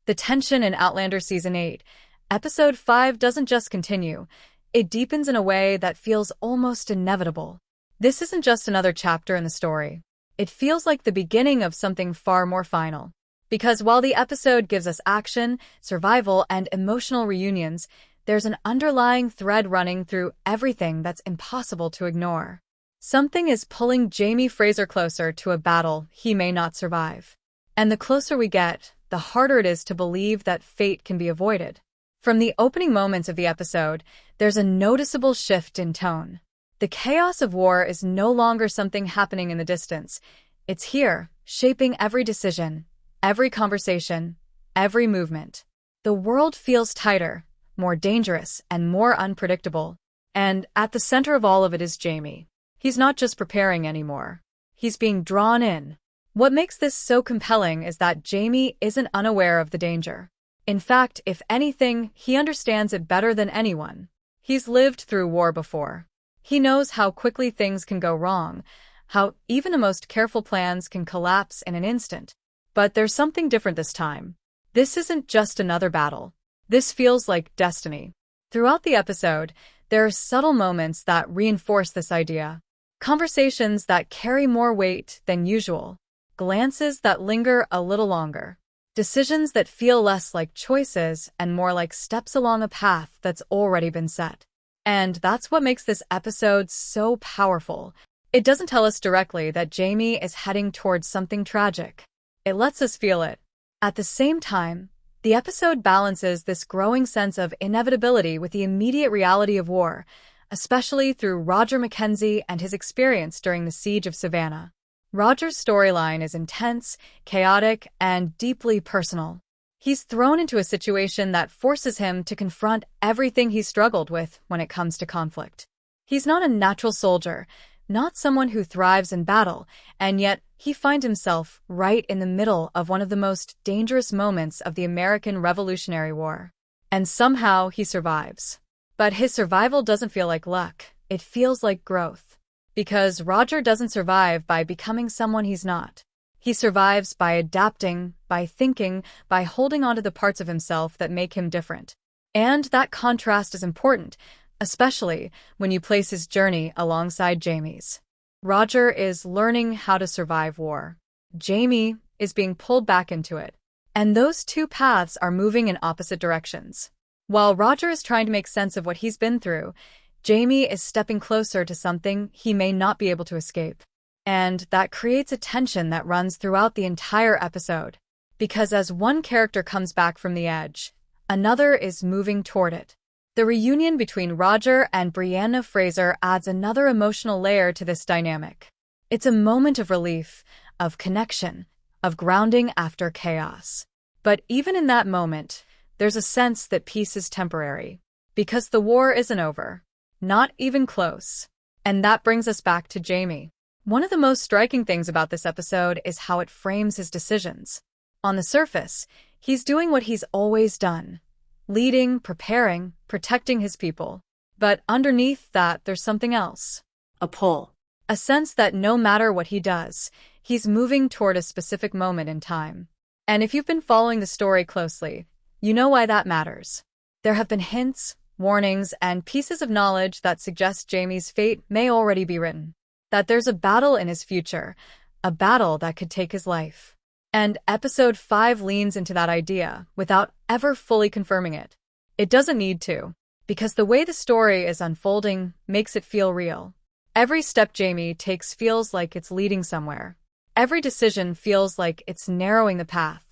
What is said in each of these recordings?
The tension in Outlander Season 8, Episode 5 doesn't just continue, it deepens in a way that feels almost inevitable. This isn't just another chapter in the story. It feels like the beginning of something far more final. Because while the episode gives us action, survival, and emotional reunions, there's an underlying thread running through everything that's impossible to ignore. Something is pulling Jamie Fraser closer to a battle he may not survive. And the closer we get, the harder it is to believe that fate can be avoided. From the opening moments of the episode, there's a noticeable shift in tone. The chaos of war is no longer something happening in the distance. It's here, shaping every decision, every conversation, every movement. The world feels tighter, more dangerous, and more unpredictable. And at the center of all of it is Jamie. He's not just preparing anymore. He's being drawn in. What makes this so compelling is that Jamie isn't unaware of the danger. In fact, if anything, he understands it better than anyone. He's lived through war before. He knows how quickly things can go wrong, how even the most careful plans can collapse in an instant. But there's something different this time. This isn't just another battle. This feels like destiny. Throughout the episode, there are subtle moments that reinforce this idea. Conversations that carry more weight than usual. Glances that linger a little longer. Decisions that feel less like choices and more like steps along a path that's already been set. And that's what makes this episode so powerful. It doesn't tell us directly that Jamie is heading towards something tragic. It lets us feel it. At the same time, the episode balances this growing sense of inevitability with the immediate reality of war, especially through Roger Mackenzie and his experience during the Siege of Savannah. Roger's storyline is intense, chaotic, and deeply personal. He's thrown into a situation that forces him to confront everything he struggled with when it comes to conflict. He's not a natural soldier, not someone who thrives in battle, and yet he finds himself right in the middle of one of the most dangerous moments of the American Revolutionary War. And somehow he survives. But his survival doesn't feel like luck, it feels like growth. Because Roger doesn't survive by becoming someone he's not. He survives by adapting, by thinking, by holding on to the parts of himself that make him different. And that contrast is important, especially when you place his journey alongside Jamie's. Roger is learning how to survive war. Jamie is being pulled back into it. And those two paths are moving in opposite directions. While Roger is trying to make sense of what he's been through, Jamie is stepping closer to something he may not be able to escape. And that creates a tension that runs throughout the entire episode. Because as one character comes back from the edge, another is moving toward it. The reunion between Roger and Brianna Fraser adds another emotional layer to this dynamic. It's a moment of relief, of connection, of grounding after chaos. But even in that moment, there's a sense that peace is temporary. Because the war isn't over. Not even close. And that brings us back to Jamie. One of the most striking things about this episode is how it frames his decisions. On the surface, he's doing what he's always done. Leading, preparing, protecting his people. But underneath that, there's something else. A pull. A sense that no matter what he does, he's moving toward a specific moment in time. And if you've been following the story closely, you know why that matters. There have been hints, warnings, and pieces of knowledge that suggest Jamie's fate may already be written. That there's a battle in his future, a battle that could take his life. And Episode 5 leans into that idea without ever fully confirming it. It doesn't need to, because the way the story is unfolding makes it feel real. Every step Jamie takes feels like it's leading somewhere. Every decision feels like it's narrowing the path.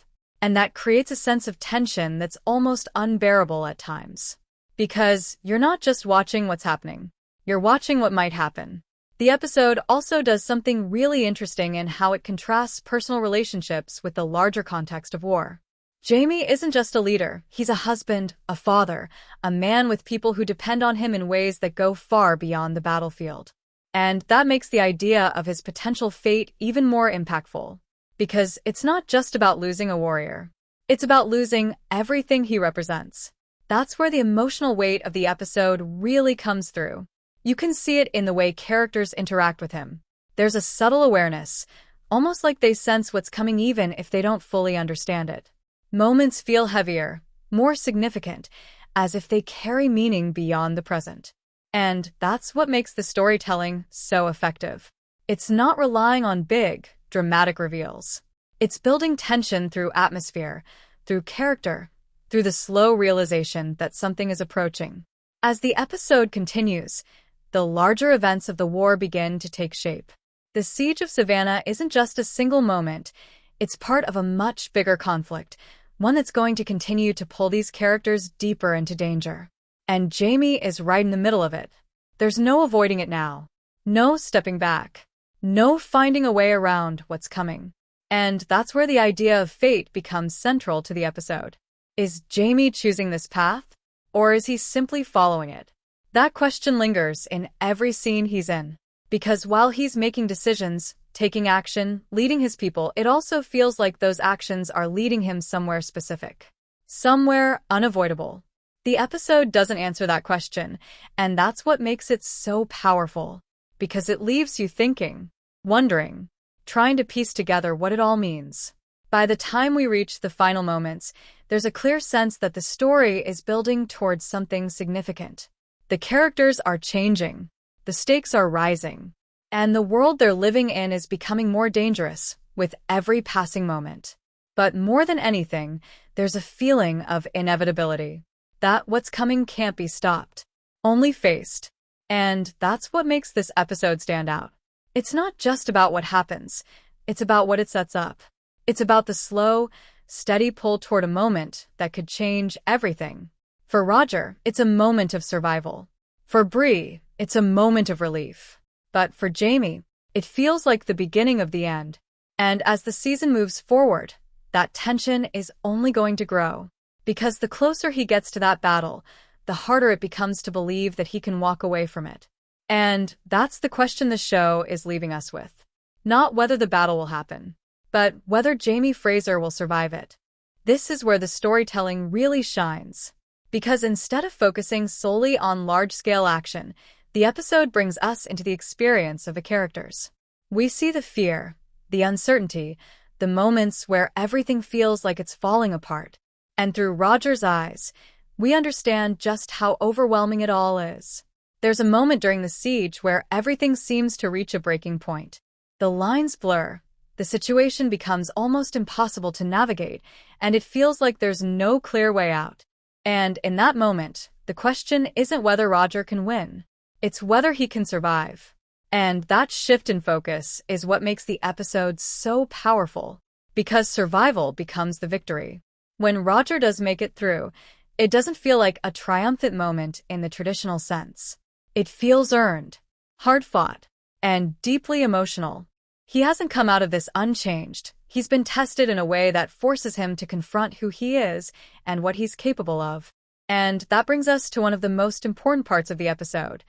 And that creates a sense of tension that's almost unbearable at times. Because you're not just watching what's happening, you're watching what might happen. The episode also does something really interesting in how it contrasts personal relationships with the larger context of war. Jamie isn't just a leader, he's a husband, a father, a man with people who depend on him in ways that go far beyond the battlefield. And that makes the idea of his potential fate even more impactful. Because it's not just about losing a warrior. It's about losing everything he represents. That's where the emotional weight of the episode really comes through. You can see it in the way characters interact with him. There's a subtle awareness, almost like they sense what's coming even if they don't fully understand it. Moments feel heavier, more significant, as if they carry meaning beyond the present. And that's what makes the storytelling so effective. It's not relying on big, dramatic reveals. It's building tension through atmosphere, through character, through the slow realization that something is approaching. As the episode continues, the larger events of the war begin to take shape. The siege of Savannah isn't just a single moment, it's part of a much bigger conflict, one that's going to continue to pull these characters deeper into danger. And Jamie is right in the middle of it. There's no avoiding it now. No stepping back. No finding a way around what's coming. And that's where the idea of fate becomes central to the episode. Is Jamie choosing this path? Or is he simply following it? That question lingers in every scene he's in. Because while he's making decisions, taking action, leading his people, it also feels like those actions are leading him somewhere specific. Somewhere unavoidable. The episode doesn't answer that question, and that's what makes it so powerful. Because it leaves you thinking, wondering, trying to piece together what it all means. By the time we reach the final moments, there's a clear sense that the story is building towards something significant. The characters are changing, the stakes are rising, and the world they're living in is becoming more dangerous with every passing moment. But more than anything, there's a feeling of inevitability. That what's coming can't be stopped, only faced. And that's what makes this episode stand out. It's not just about what happens, it's about what it sets up. It's about the slow, steady pull toward a moment that could change everything. For Roger, it's a moment of survival. For Bree, it's a moment of relief. But for Jamie, it feels like the beginning of the end. And as the season moves forward, that tension is only going to grow. Because the closer he gets to that battle, the harder it becomes to believe that he can walk away from it. And that's the question the show is leaving us with. Not whether the battle will happen, but whether Jamie Fraser will survive it. This is where the storytelling really shines. Because instead of focusing solely on large-scale action, the episode brings us into the experience of the characters. We see the fear, the uncertainty, the moments where everything feels like it's falling apart. And through Roger's eyes, we understand just how overwhelming it all is. There's a moment during the siege where everything seems to reach a breaking point. The lines blur, the situation becomes almost impossible to navigate, and it feels like there's no clear way out. And in that moment, the question isn't whether Roger can win. It's whether he can survive. And that shift in focus is what makes the episode so powerful. Because survival becomes the victory. When Roger does make it through, it doesn't feel like a triumphant moment in the traditional sense. It feels earned, hard-fought, and deeply emotional. He hasn't come out of this unchanged. He's been tested in a way that forces him to confront who he is and what he's capable of. And that brings us to one of the most important parts of the episode,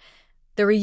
the reunion.